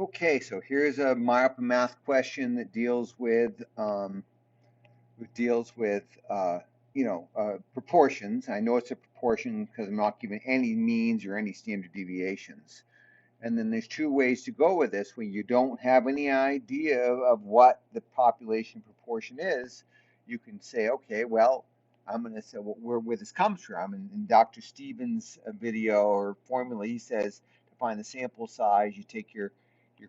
Okay, so here's a MyOpen Math question that deals with proportions. I know it's a proportion because I'm not giving any means or any standard deviations. And then there's two ways to go with this when you don't have any idea of what the population proportion is. You can say, okay, well, I'm going to say where this comes from. In Dr. Stevens' video or formula, he says to find the sample size, you take your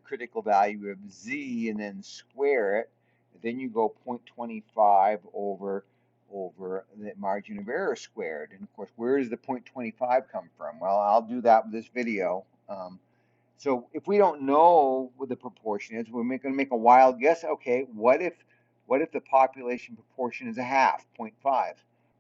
critical value of z and then square it. Then you go 0.25 over the margin of error squared. And of course, where does the 0.25 come from? Well, I'll do that with this video. So if we don't know what the proportion is, we're going to make a wild guess. Okay, what if the population proportion is a half, 0.5?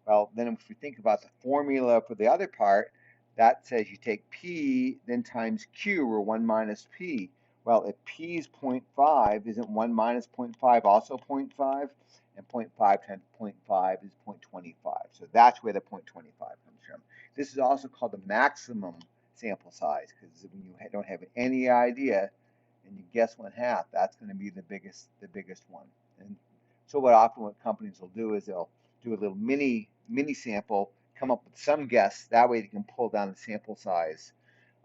Well, then if we think about the formula for the other part, that says you take P then times Q, or 1 minus P. Well, if P is 0.5, isn't 1 minus 0.5 also 0.5? And 0.5 times 0.5 is 0.25. So that's where the 0.25 comes from. This is also called the maximum sample size, because when you don't have any idea and you guess 1/2, that's going to be the biggest one. And so what companies will do is they'll do a little mini sample, come up with some guess. That way they can pull down the sample size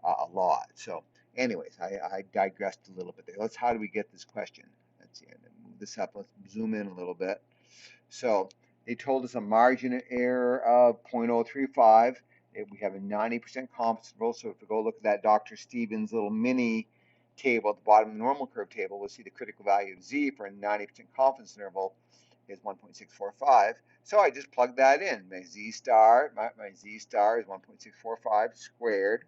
a lot. So anyways, I digressed a little bit there. How do we get this question? Let's see, move this up. Let's zoom in a little bit. So they told us a margin of error of 0.035. We have a 90% confidence interval. So if we go look at that Dr. Stevens little mini table at the bottom of the normal curve table, we'll see the critical value of z for a 90% confidence interval is 1.645. So I just plug that in. My z star is 1.645 squared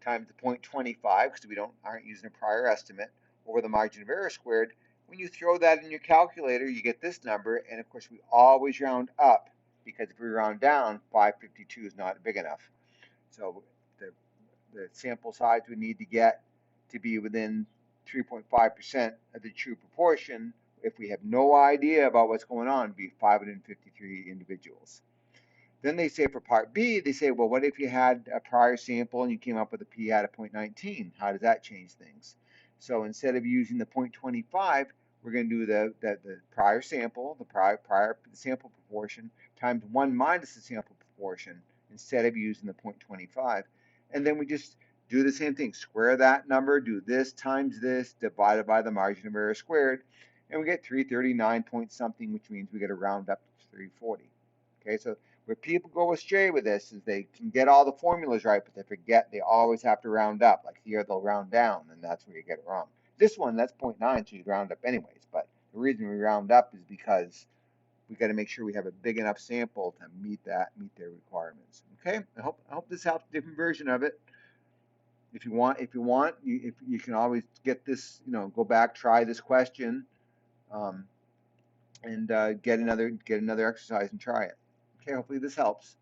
times the 0.25, because we aren't using a prior estimate, over the margin of error squared. When you throw that in your calculator, you get this number, and of course we always round up, because if we round down, 552 is not big enough. So the sample size we need to get to be within 3.5% of the true proportion, if we have no idea about what's going on, would be 553 individuals. Then they say for part B, they say, well, what if you had a prior sample and you came up with a p at a 0.19? How does that change things? So instead of using the 0.25, we're going to do the prior sample, the prior sample proportion, times 1 minus the sample proportion, instead of using the 0.25. And then we just do the same thing. Square that number, do this times this, divided by the margin of error squared, and we get 339 point something, which means we get to round up to 340. Okay, so where people go astray with this is they can get all the formulas right, but they forget they always have to round up. Like here, they'll round down, and that's where you get it wrong. This one, that's 0.9, so you round up anyways. But the reason we round up is because we got to make sure we have a big enough sample to meet their requirements. Okay, I hope this helps. Different version of it. If you want, if you can always get this, go back, try this question, um, and get another exercise and try it. Okay, hopefully this helps.